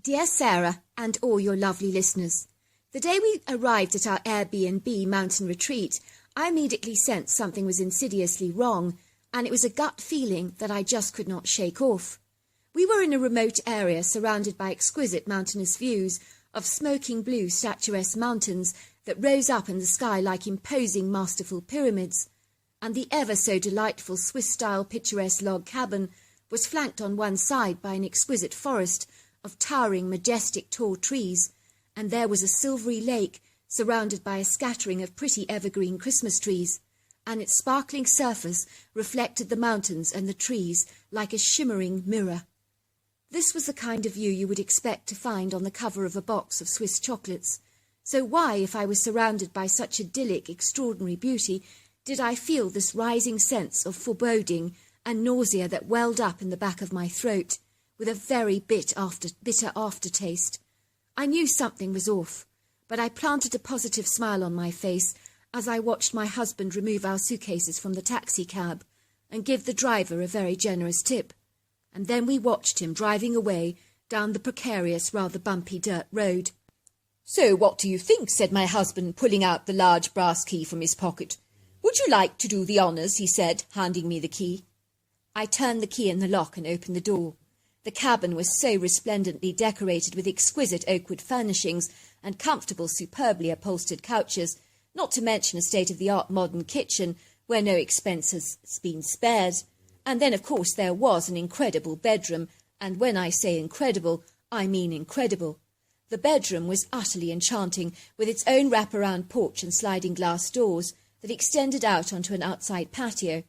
Dear Sarah, and all your lovely listeners, the day we arrived at our Airbnb mountain retreat, I immediately sensed something was insidiously wrong, and it was a gut feeling that I just could not shake off. We were in a remote area surrounded by exquisite mountainous views of smoking blue statuesque mountains that rose up in the sky like imposing masterful pyramids, and the ever so delightful Swiss-style picturesque log cabin was flanked on one side by an exquisite forest of towering, majestic tall trees, and there was a silvery lake surrounded by a scattering of pretty evergreen Christmas trees, and its sparkling surface reflected the mountains and the trees like a shimmering mirror. This was the kind of view you would expect to find on the cover of a box of Swiss chocolates. So why, if I was surrounded by such idyllic, extraordinary beauty, did I feel this rising sense of foreboding and nausea that welled up in the back of my throat, with a very bitter aftertaste? I knew something was off, but I planted a positive smile on my face as I watched my husband remove our suitcases from the taxi cab and give the driver a very generous tip. And then we watched him driving away down the precarious, rather bumpy dirt road. "So what do you think?" said my husband, pulling out the large brass key from his pocket. "Would you like to do the honours?" he said, handing me the key. I turned the key in the lock and opened the door. The cabin was so resplendently decorated with exquisite oakwood furnishings and comfortable, superbly upholstered couches, not to mention a state-of-the-art modern kitchen where no expense has been spared. And then, of course, there was an incredible bedroom, and when I say incredible, I mean incredible. The bedroom was utterly enchanting, with its own wraparound porch and sliding glass doors that extended out onto an outside patio.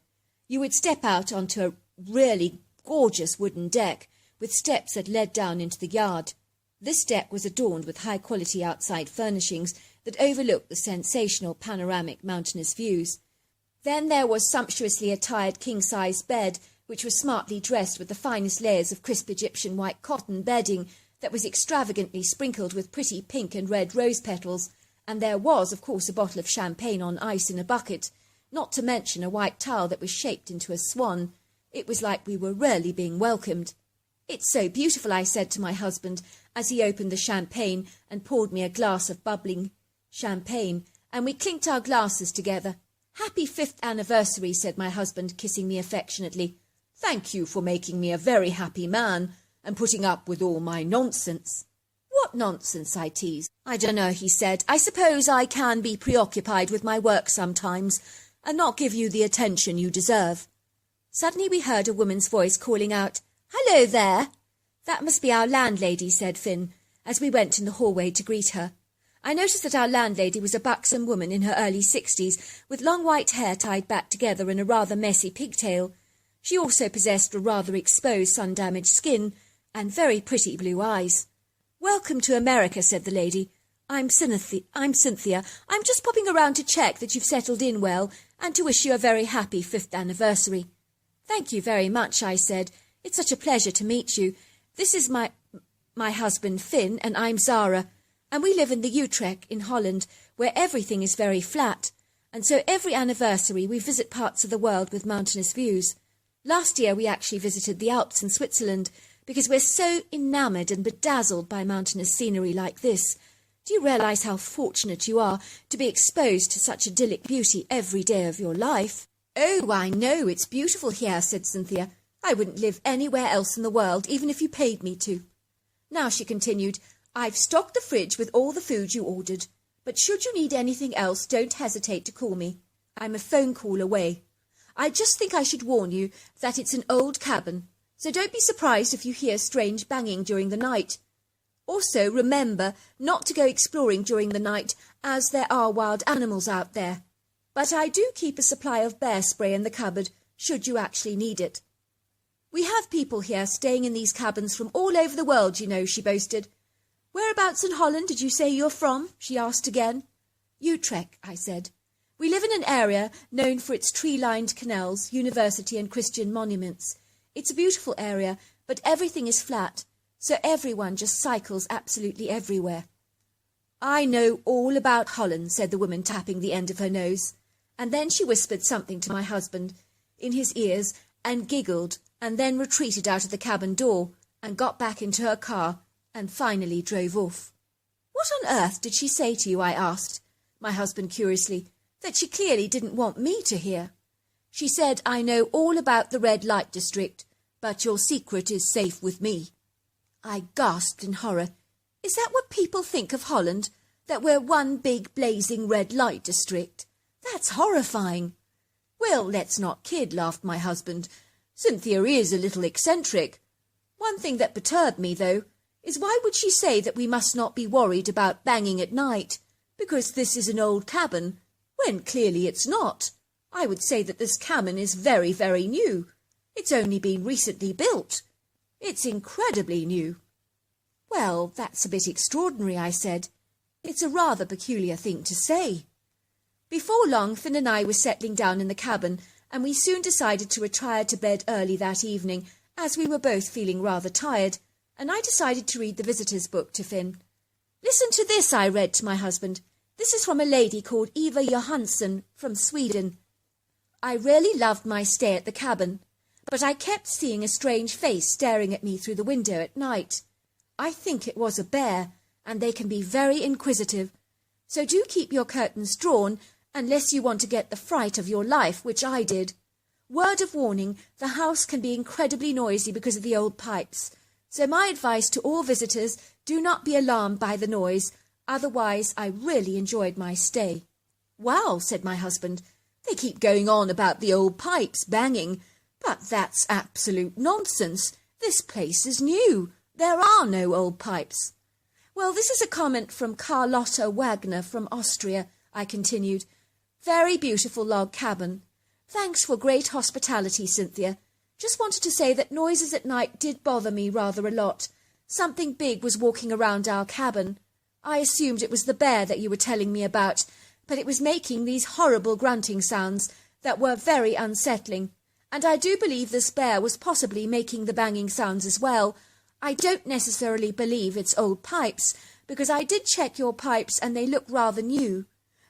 You would step out onto a really gorgeous wooden deck, with steps that led down into the yard. This deck was adorned with high-quality outside furnishings that overlooked the sensational panoramic mountainous views. Then there was sumptuously attired king-size bed, which was smartly dressed with the finest layers of crisp Egyptian white cotton bedding that was extravagantly sprinkled with pretty pink and red rose petals, and there was, of course, a bottle of champagne on ice in a bucket, not to mention a white towel that was shaped into a swan. It was like we were really being welcomed. "It's so beautiful," I said to my husband as he opened the champagne and poured me a glass of bubbling champagne, and we clinked our glasses together. "Happy 5th anniversary," said my husband, kissing me affectionately. "Thank you for making me a very happy man and putting up with all my nonsense." "What nonsense?" I teased. "I don't know," he said. "I suppose I can be preoccupied with my work sometimes and not give you the attention you deserve." Suddenly we heard a woman's voice calling out, "Hello there!" "That must be our landlady," said Finn, as we went in the hallway to greet her. I noticed that our landlady was a buxom woman in her early 60s, with long white hair tied back together in a rather messy pigtail. She also possessed a rather exposed, sun-damaged skin and very pretty blue eyes. "Welcome to America," said the lady. I'm Cynthia. I'm just popping around to check that you've settled in well and to wish you a very happy 5th anniversary." "Thank you very much," I said. "It's such a pleasure to meet you. This is my husband, Finn, and I'm Zara, and we live in the Utrecht in Holland, where everything is very flat, and so every anniversary we visit parts of the world with mountainous views. Last year we actually visited the Alps in Switzerland, because we're so enamoured and bedazzled by mountainous scenery like this. Do you realise how fortunate you are to be exposed to such idyllic beauty every day of your life?" "Oh, I know, it's beautiful here," said Cynthia. "I wouldn't live anywhere else in the world, even if you paid me to." "Now," she continued, "I've stocked the fridge with all the food you ordered, but should you need anything else, don't hesitate to call me. I'm a phone call away. I just think I should warn you that it's an old cabin, so don't be surprised if you hear strange banging during the night. Also, remember not to go exploring during the night, as there are wild animals out there. But I do keep a supply of bear spray in the cupboard, should you actually need it. We have people here staying in these cabins from all over the world, you know," she boasted. "Whereabouts in Holland did you say you're from?" she asked again. "Utrecht," I said. "We live in an area known for its tree-lined canals, university and Christian monuments. It's a beautiful area, but everything is flat, so everyone just cycles absolutely everywhere." "I know all about Holland," said the woman, tapping the end of her nose. And then she whispered something to my husband in his ears and giggled, and then retreated out of the cabin door and got back into her car and finally drove off. "What on earth did she say to you?" I asked, my husband curiously, that she clearly didn't want me to hear. "She said, 'I know all about the red light district, but your secret is safe with me.'" I gasped in horror. "Is that what people think of Holland? That we're one big blazing red light district? That's horrifying." "Well, let's not kid," laughed my husband. "Cynthia is a little eccentric. One thing that perturbed me, though, is why would she say that we must not be worried about banging at night, because this is an old cabin, when clearly it's not. I would say that this cabin is very, very new. It's only been recently built. It's incredibly new." "Well, that's a bit extraordinary," I said. "It's a rather peculiar thing to say." Before long, Finn and I were settling down in the cabin, and we soon decided to retire to bed early that evening, as we were both feeling rather tired, and I decided to read the visitor's book to Finn. "Listen to this," I read to my husband. "This is from a lady called Eva Johansson from Sweden. I really loved my stay at the cabin, but I kept seeing a strange face staring at me through the window at night. I think it was a bear, and they can be very inquisitive. So do keep your curtains drawn, unless you want to get the fright of your life, which I did. Word of warning, the house can be incredibly noisy because of the old pipes. So my advice to all visitors, do not be alarmed by the noise. Otherwise, I really enjoyed my stay." "Wow," said my husband. "They keep going on about the old pipes banging, but that's absolute nonsense. This place is new. There are no old pipes." "Well, this is a comment from Carlotta Wagner from Austria," I continued. "Very beautiful log cabin. Thanks for great hospitality, Cynthia. Just wanted to say that noises at night did bother me rather a lot. Something big was walking around our cabin. I assumed it was the bear that you were telling me about, but it was making these horrible grunting sounds that were very unsettling. And I do believe this bear was possibly making the banging sounds as well. I don't necessarily believe it's old pipes, because I did check your pipes and they look rather new.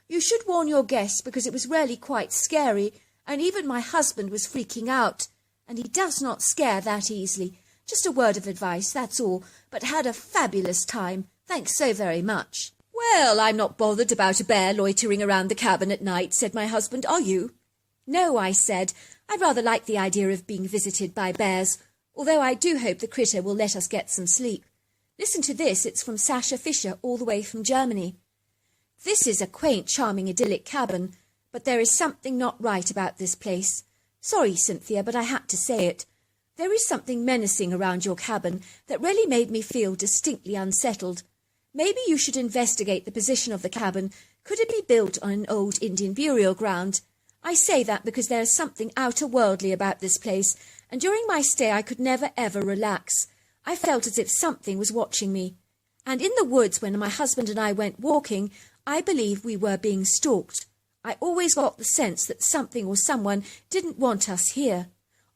You should warn your guests, because it was really quite scary, and even my husband was freaking out. And he does not scare that easily. Just a word of advice, that's all, but had a fabulous time. Thanks so very much." "Well, I'm not bothered about a bear loitering around the cabin at night," said my husband. "Are you?" "No," I said. "I rather like the idea of being visited by bears, although I do hope the critter will let us get some sleep. Listen to this, it's from Sasha Fisher, all the way from Germany. This is a quaint, charming, idyllic cabin, but there is something not right about this place. Sorry, Cynthia, but I had to say it. There is something menacing around your cabin that really made me feel distinctly unsettled. Maybe you should investigate the position of the cabin. Could it be built on an old Indian burial ground? I say that because there is something outer-worldly about this place, and during my stay I could never ever relax. I felt as if something was watching me. And in the woods, when my husband and I went walking, I believe we were being stalked. I always got the sense that something or someone didn't want us here.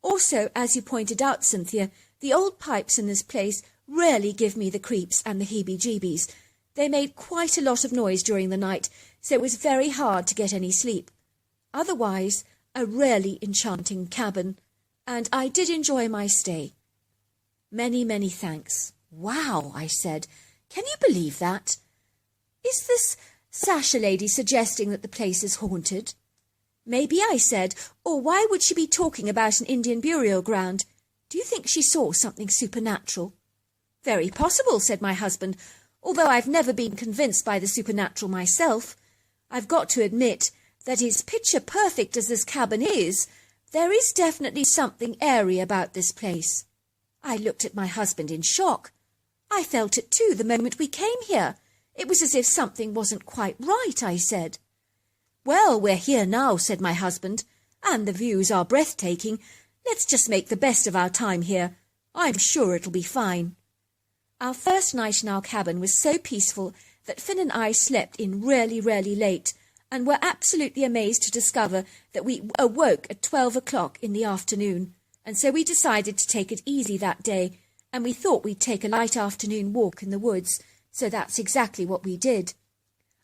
Also, as you pointed out, Cynthia, the old pipes in this place really give me the creeps and the heebie-jeebies. They made quite a lot of noise during the night, so it was very hard to get any sleep. Otherwise, a really enchanting cabin, and I did enjoy my stay. Many, many thanks." "Wow," I said. "Can you believe that? Is this Sasha lady suggesting that the place is haunted?" "Maybe," I said. "Or why would she be talking about an Indian burial ground? Do you think she saw something supernatural?" "Very possible," said my husband, "although I've never been convinced by the supernatural myself. I've got to admit that as picture-perfect as this cabin is, there is definitely something airy about this place." I looked at my husband in shock. "I felt it too the moment we came here. It was as if something wasn't quite right," I said. "Well, we're here now," said my husband, "and the views are breathtaking. Let's just make the best of our time here. I'm sure it'll be fine." Our first night in our cabin was so peaceful that Finn and I slept in really, really late, and were absolutely amazed to discover that we awoke at 12 o'clock in the afternoon, and so we decided to take it easy that day, and we thought we'd take a light afternoon walk in the woods, so that's exactly what we did.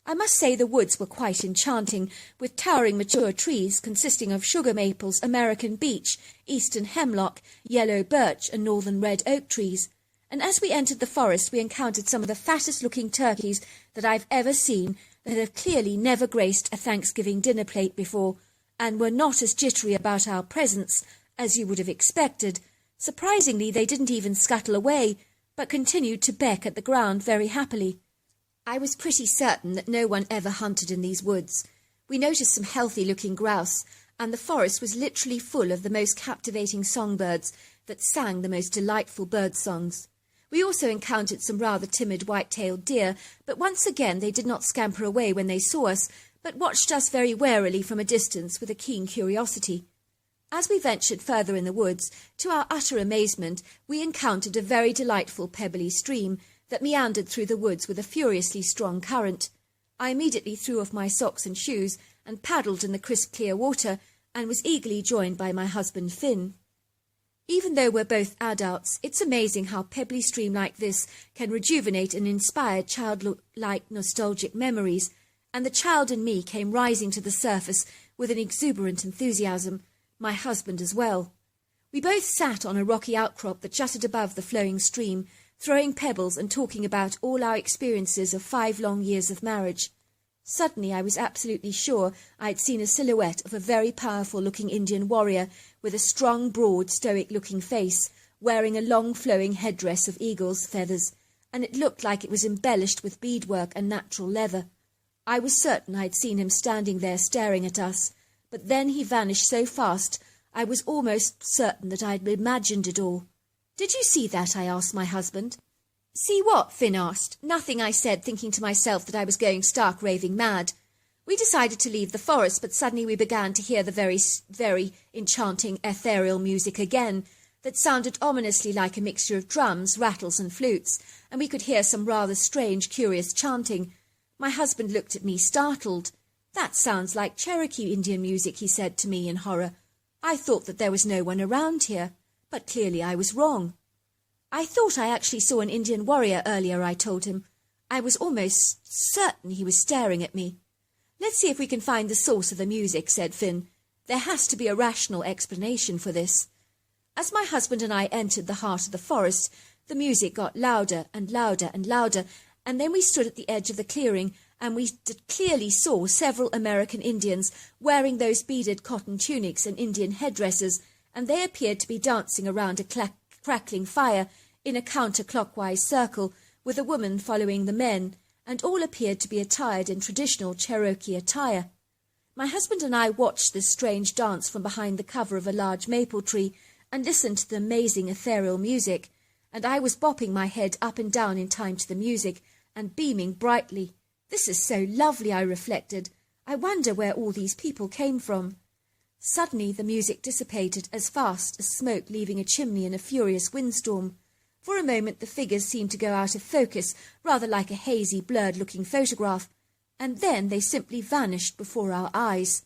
I must say the woods were quite enchanting, with towering mature trees consisting of sugar maples, American beech, eastern hemlock, yellow birch and northern red oak trees, And as we entered the forest, we encountered some of the fattest-looking turkeys that I've ever seen, that have clearly never graced a Thanksgiving dinner plate before, and were not as jittery about our presence as you would have expected. Surprisingly, they didn't even scuttle away, but continued to peck at the ground very happily. I was pretty certain that no one ever hunted in these woods. We noticed some healthy-looking grouse, and the forest was literally full of the most captivating songbirds that sang the most delightful bird songs. We also encountered some rather timid white-tailed deer, but once again they did not scamper away when they saw us, but watched us very warily from a distance with a keen curiosity. As we ventured further in the woods, to our utter amazement, we encountered a very delightful pebbly stream that meandered through the woods with a furiously strong current. I immediately threw off my socks and shoes and paddled in the crisp clear water, and was eagerly joined by my husband Finn. Even though we're both adults, it's amazing how a pebbly stream like this can rejuvenate and inspire childlike nostalgic memories, and the child in me came rising to the surface with an exuberant enthusiasm, my husband as well. We both sat on a rocky outcrop that jutted above the flowing stream, throwing pebbles and talking about all our experiences of 5 long years of marriage. Suddenly I was absolutely sure I had seen a silhouette of a very powerful-looking Indian warrior with a strong, broad, stoic-looking face, wearing a long flowing headdress of eagle's feathers, and it looked like it was embellished with beadwork and natural leather. I was certain I had seen him standing there staring at us, but then he vanished so fast I was almost certain that I had imagined it all. "Did you see that?" I asked my husband. "See what?" Finn asked. "Nothing," I said, thinking to myself that I was going stark raving mad. We decided to leave the forest, but suddenly we began to hear the very enchanting ethereal music again, that sounded ominously like a mixture of drums, rattles and flutes, and we could hear some rather strange, curious chanting. My husband looked at me, startled. "That sounds like Cherokee Indian music," he said to me in horror. "I thought that there was no one around here, but clearly I was wrong." "I thought I actually saw an Indian warrior earlier," I told him. I was almost certain he was staring at me. "Let's see if we can find the source of the music," said Finn. "There has to be a rational explanation for this." As my husband and I entered the heart of the forest, the music got louder and louder and louder, and then we stood at the edge of the clearing, and we clearly saw several American Indians wearing those beaded cotton tunics and Indian headdresses, and they appeared to be dancing around a crackling fire in a counterclockwise circle, with a woman following the men, and all appeared to be attired in traditional Cherokee attire. My husband and I watched this strange dance from behind the cover of a large maple tree, and listened to the amazing ethereal music, and I was bopping my head up and down in time to the music, and beaming brightly. "This is so lovely," I reflected. "I wonder where all these people came from." Suddenly the music dissipated as fast as smoke leaving a chimney in a furious windstorm. For a moment the figures seemed to go out of focus, rather like a hazy, blurred-looking photograph, and then they simply vanished before our eyes.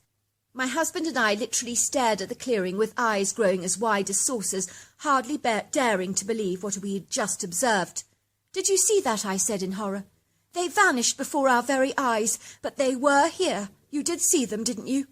My husband and I literally stared at the clearing with eyes growing as wide as saucers, hardly daring to believe what we had just observed. "Did you see that?" I said in horror. "They vanished before our very eyes, but they were here. You did see them, didn't you?"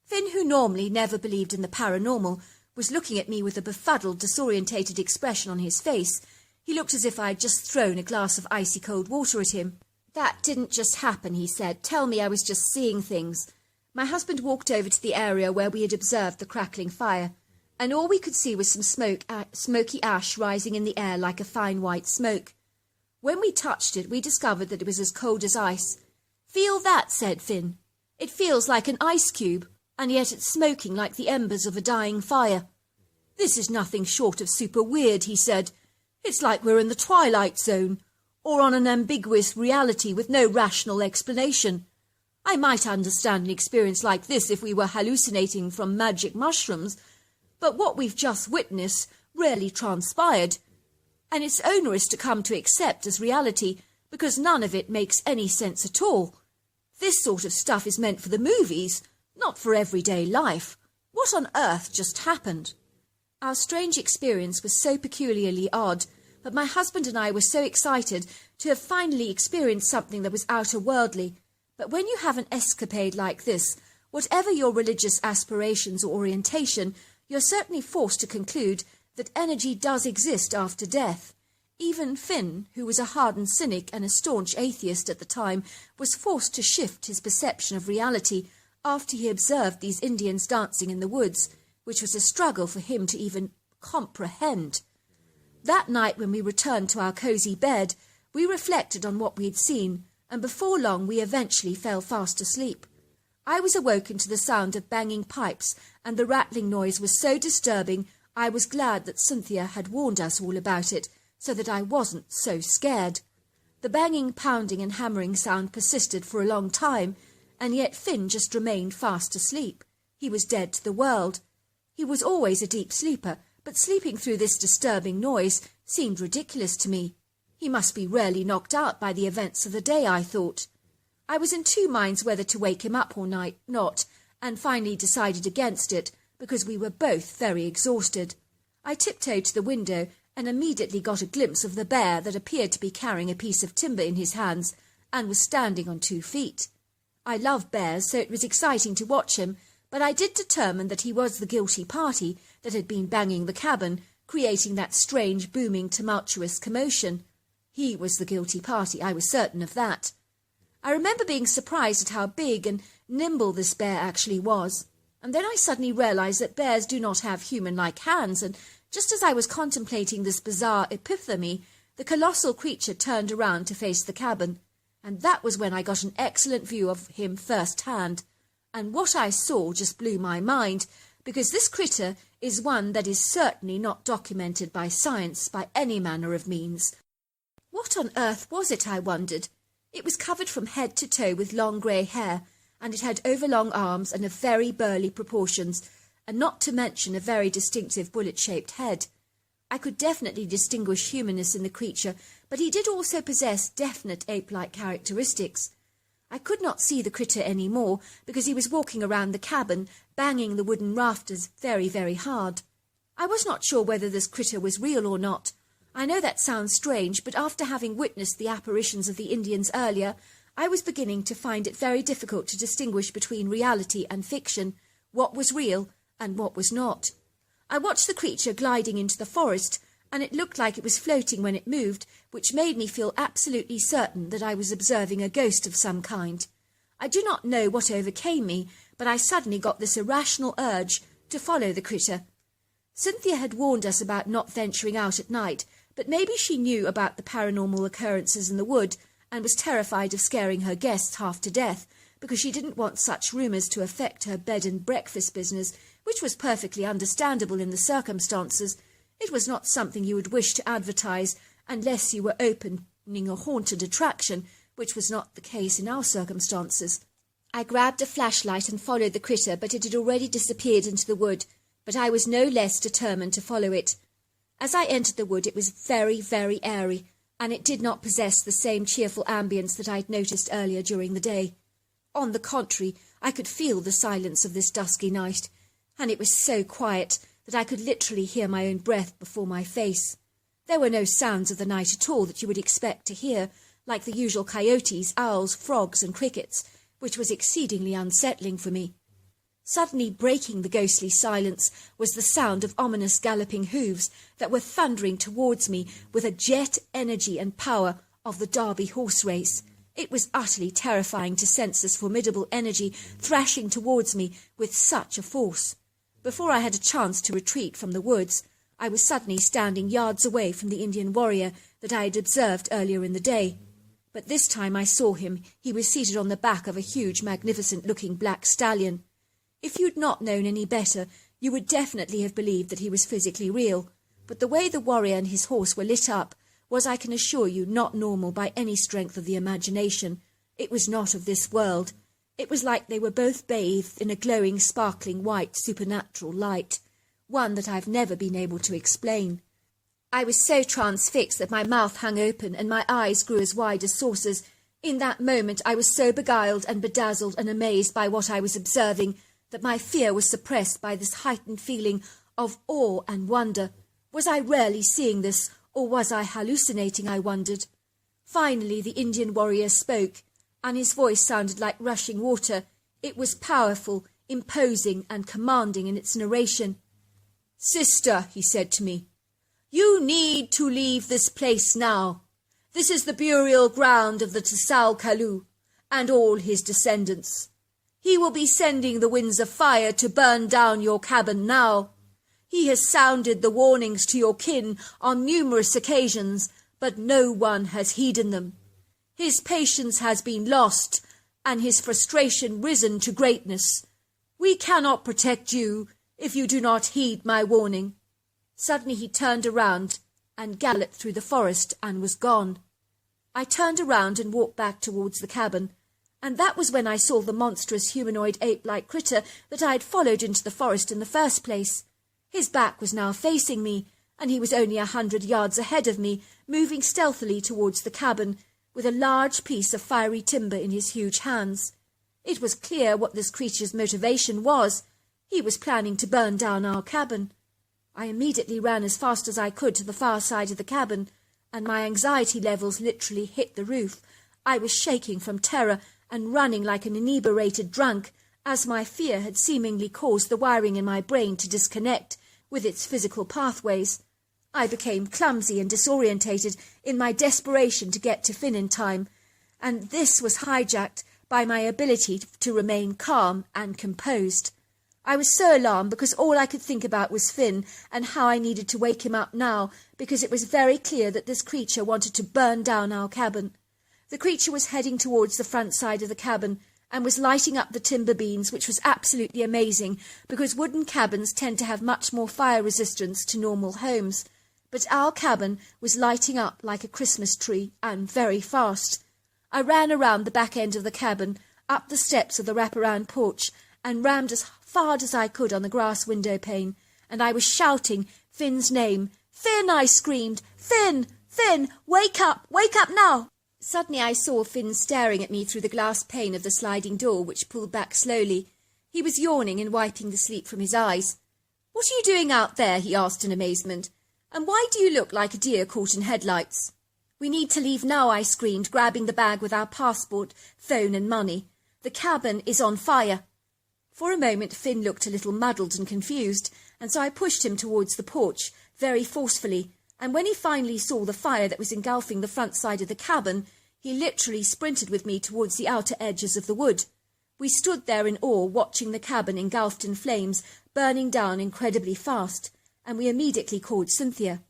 Finn, who normally never believed in the paranormal, was looking at me with a befuddled, disorientated expression on his face. He looked as if I had just thrown a glass of icy cold water at him. "That didn't just happen," he said. "Tell me I was just seeing things." My husband walked over to the area where we had observed the crackling fire, and all we could see was some smoky ash rising in the air like a fine white smoke. When we touched it, we discovered that it was as cold as ice. "Feel that?" said Finn. "It feels like an ice cube, and yet it's smoking like the embers of a dying fire." "This is nothing short of super weird," he said. "It's like we're in the Twilight Zone, or on an ambiguous reality with no rational explanation. I might understand an experience like this if we were hallucinating from magic mushrooms, but what we've just witnessed rarely transpired, and it's onerous to come to accept as reality because none of it makes any sense at all. This sort of stuff is meant for the movies, not for everyday life. What on earth just happened?" Our strange experience was so peculiarly odd, but my husband and I were so excited to have finally experienced something that was outer-worldly. But when you have an escapade like this, whatever your religious aspirations or orientation, you're certainly forced to conclude that energy does exist after death. Even Finn, who was a hardened cynic and a staunch atheist at the time, was forced to shift his perception of reality after he observed these Indians dancing in the woods, which was a struggle for him to even comprehend. That night when we returned to our cosy bed, we reflected on what we had seen, and before long we eventually fell fast asleep. I was awoken to the sound of banging pipes, and the rattling noise was so disturbing I was glad that Cynthia had warned us all about it, so that I wasn't so scared. The banging, pounding and hammering sound persisted for a long time, and yet Finn just remained fast asleep. He was dead to the world. He was always a deep sleeper, but sleeping through this disturbing noise seemed ridiculous to me. He must be rarely knocked out by the events of the day, I thought. I was in two minds whether to wake him up or not, and finally decided against it, because we were both very exhausted. I tiptoed to the window and immediately got a glimpse of the bear that appeared to be carrying a piece of timber in his hands and was standing on 2 feet. I love bears, so it was exciting to watch him, but I did determine that he was the guilty party that had been banging the cabin, creating that strange, booming, tumultuous commotion. He was the guilty party, I was certain of that. I remember being surprised at how big and nimble this bear actually was, and then I suddenly realized that bears do not have human-like hands, and just as I was contemplating this bizarre epiphany, the colossal creature turned around to face the cabin, and that was when I got an excellent view of him firsthand. And what I saw just blew my mind, because this critter is one that is certainly not documented by science by any manner of means. What on earth was it, I wondered? It was covered from head to toe with long grey hair, and it had overlong arms and of very burly proportions, and not to mention a very distinctive bullet-shaped head. I could definitely distinguish humanness in the creature, but he did also possess definite ape-like characteristics. I could not see the critter any more, because he was walking around the cabin, banging the wooden rafters very, very hard. I was not sure whether this critter was real or not. I know that sounds strange, but after having witnessed the apparitions of the Indians earlier, I was beginning to find it very difficult to distinguish between reality and fiction, what was real and what was not. I watched the creature gliding into the forest, and it looked like it was floating when it moved, which made me feel absolutely certain that I was observing a ghost of some kind. I do not know what overcame me, but I suddenly got this irrational urge to follow the critter. Cynthia had warned us about not venturing out at night, but maybe she knew about the paranormal occurrences in the wood and was terrified of scaring her guests half to death, because she didn't want such rumours to affect her bed and breakfast business, which was perfectly understandable in the circumstances. It was not something you would wish to advertise unless you were opening a haunted attraction, which was not the case in our circumstances. I grabbed a flashlight and followed the critter, but it had already disappeared into the wood, but I was no less determined to follow it. As I entered the wood, it was very, very airy, and it did not possess the same cheerful ambience that I'd noticed earlier during the day. On the contrary, I could feel the silence of this dusky night, and it was so quiet that I could literally hear my own breath before my face. There were no sounds of the night at all that you would expect to hear, like the usual coyotes, owls, frogs and crickets, which was exceedingly unsettling for me. Suddenly breaking the ghostly silence was the sound of ominous galloping hooves that were thundering towards me with a jet energy and power of the Derby horse race. It was utterly terrifying to sense this formidable energy thrashing towards me with such a force. Before I had a chance to retreat from the woods, I was suddenly standing yards away from the Indian warrior that I had observed earlier in the day. But this time I saw him. He was seated on the back of a huge, magnificent-looking black stallion. If you'd not known any better, you would definitely have believed that he was physically real. But the way the warrior and his horse were lit up was, I can assure you, not normal by any strength of the imagination. It was not of this world. It was like they were both bathed in a glowing, sparkling, white, supernatural light, one that I've never been able to explain. I was so transfixed that my mouth hung open and my eyes grew as wide as saucers. In that moment I was so beguiled and bedazzled and amazed by what I was observing that my fear was suppressed by this heightened feeling of awe and wonder. Was I really seeing this, or was I hallucinating, I wondered. Finally the Indian warrior spoke, and his voice sounded like rushing water. It was powerful, imposing, and commanding in its narration. "Sister," he said to me, You need to leave this place now. This is the burial ground of the Tsao Kalu and all his descendants. He will be sending the winds of fire to burn down your cabin now. He has sounded the warnings to your kin on numerous occasions, but no one has heeded them. His patience has been lost, and his frustration risen to greatness. We cannot protect you if you do not heed my warning." Suddenly he turned around and galloped through the forest and was gone. I turned around and walked back towards the cabin, and that was when I saw the monstrous humanoid ape-like critter that I had followed into the forest in the first place. His back was now facing me, and he was only 100 yards ahead of me, moving stealthily towards the cabin, with a large piece of fiery timber in his huge hands. It was clear what this creature's motivation was. He was planning to burn down our cabin. I immediately ran as fast as I could to the far side of the cabin, and my anxiety levels literally hit the roof. I was shaking from terror and running like an inebriated drunk, as my fear had seemingly caused the wiring in my brain to disconnect with its physical pathways. I became clumsy and disorientated in my desperation to get to Finn in time, and this was hijacked by my ability to remain calm and composed. I was so alarmed because all I could think about was Finn and how I needed to wake him up now, because it was very clear that this creature wanted to burn down our cabin. The creature was heading towards the front side of the cabin and was lighting up the timber beams, which was absolutely amazing because wooden cabins tend to have much more fire resistance to normal homes. But our cabin was lighting up like a Christmas tree, and very fast. I ran around the back end of the cabin, up the steps of the wraparound porch, and rammed as hard as I could on the grass window pane, and I was shouting Finn's name. "Finn!" I screamed. "Finn! Finn! Wake up! Wake up now!" Suddenly I saw Finn staring at me through the glass pane of the sliding door, which pulled back slowly. He was yawning and wiping the sleep from his eyes. "What are you doing out there?" he asked in amazement. "And why do you look like a deer caught in headlights?" "We need to leave now," I screamed, grabbing the bag with our passport, phone and money. "The cabin is on fire." For a moment Finn looked a little muddled and confused, and so I pushed him towards the porch, very forcefully, and when he finally saw the fire that was engulfing the front side of the cabin, he literally sprinted with me towards the outer edges of the wood. We stood there in awe, watching the cabin engulfed in flames, burning down incredibly fast, and we immediately called Cynthia.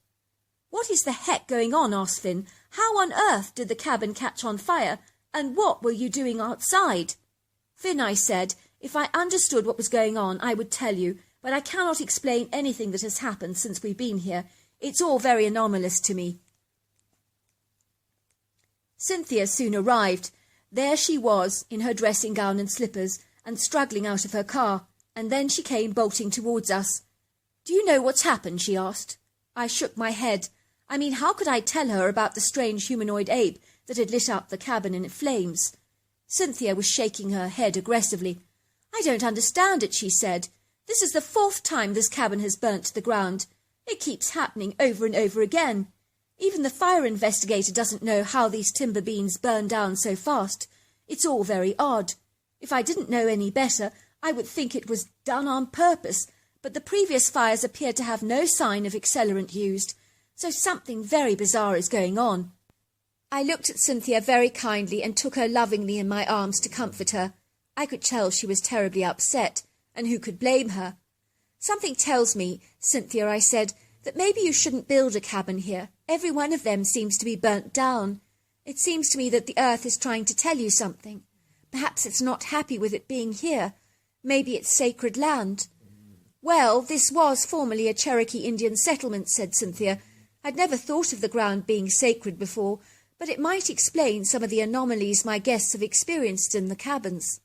"What is the heck going on?" asked Finn. "How on earth did the cabin catch on fire, and what were you doing outside?" "Finn," I said, "if I understood what was going on, I would tell you, but I cannot explain anything that has happened since we've been here. It's all very anomalous to me." Cynthia soon arrived. There she was, in her dressing gown and slippers, and struggling out of her car, and then she came bolting towards us. "Do you know what's happened?" she asked. I shook my head. I mean, how could I tell her about the strange humanoid ape that had lit up the cabin in flames? Cynthia was shaking her head aggressively. "I don't understand it," she said. "This is the 4th time this cabin has burnt to the ground. It keeps happening over and over again. Even the fire investigator doesn't know how these timber beams burn down so fast. It's all very odd. If I didn't know any better, I would think it was done on purpose, but the previous fires appeared to have no sign of accelerant used, so something very bizarre is going on." I looked at Cynthia very kindly and took her lovingly in my arms to comfort her. I could tell she was terribly upset, and who could blame her? "Something tells me, Cynthia," I said, "that maybe you shouldn't build a cabin here. Every one of them seems to be burnt down. It seems to me that the earth is trying to tell you something. Perhaps it's not happy with it being here. Maybe it's sacred land." "Well, this was formerly a Cherokee Indian settlement," said Cynthia. "I'd never thought of the ground being sacred before, but it might explain some of the anomalies my guests have experienced in the cabins."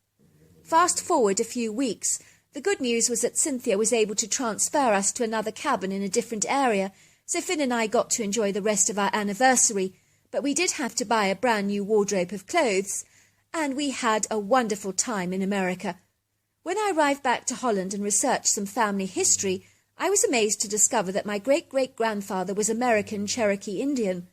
Fast forward a few weeks. The good news was that Cynthia was able to transfer us to another cabin in a different area, so Finn and I got to enjoy the rest of our anniversary, but we did have to buy a brand new wardrobe of clothes, and we had a wonderful time in America. When I arrived back to Holland and researched some family history, I was amazed to discover that my great-great-grandfather was American Cherokee Indian.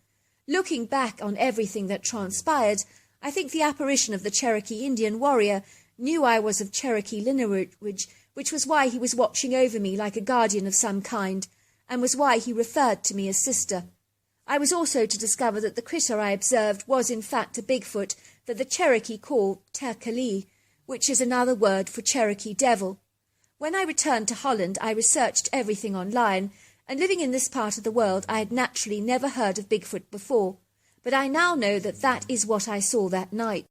Looking back on everything that transpired, I think the apparition of the Cherokee Indian warrior knew I was of Cherokee lineage, which was why he was watching over me like a guardian of some kind, and was why he referred to me as sister. I was also to discover that the critter I observed was in fact a Bigfoot that the Cherokee call Terkali, which is another word for Cherokee devil. When I returned to Holland, I researched everything online, and living in this part of the world, I had naturally never heard of Bigfoot before, but I now know that that is what I saw that night.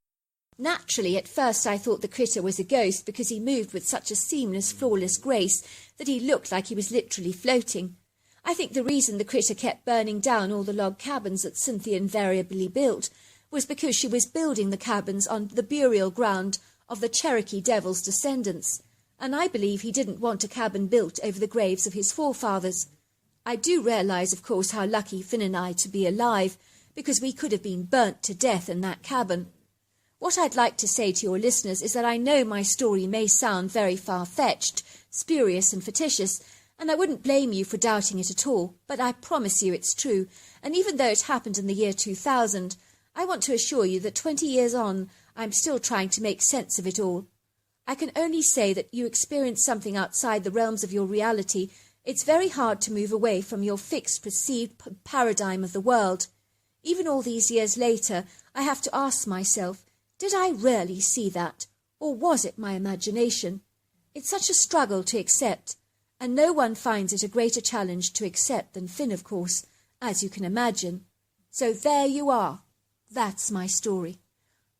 Naturally, at first I thought the critter was a ghost because he moved with such a seamless, flawless grace that he looked like he was literally floating. I think the reason the critter kept burning down all the log cabins that Cynthia invariably built was because she was building the cabins on the burial ground of the Cherokee devil's descendants, and I believe he didn't want a cabin built over the graves of his forefathers. I do realise, of course, how lucky Finn and I to be alive, because we could have been burnt to death in that cabin. What I'd like to say to your listeners is that I know my story may sound very far-fetched, spurious and fictitious, and I wouldn't blame you for doubting it at all, but I promise you it's true, and even though it happened in the year 2000, I want to assure you that 20 years on, I'm still trying to make sense of it all. I can only say that you experience something outside the realms of your reality. It's very hard to move away from your fixed, perceived paradigm of the world. Even all these years later, I have to ask myself, did I really see that, or was it my imagination? It's such a struggle to accept, and no one finds it a greater challenge to accept than Finn, of course, as you can imagine. So there you are. That's my story.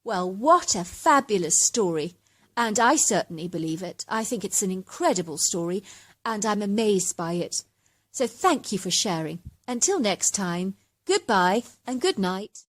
Well, what a fabulous story, and I certainly believe it. I think it's an incredible story, and I'm amazed by it. So thank you for sharing. Until next time, goodbye and good night.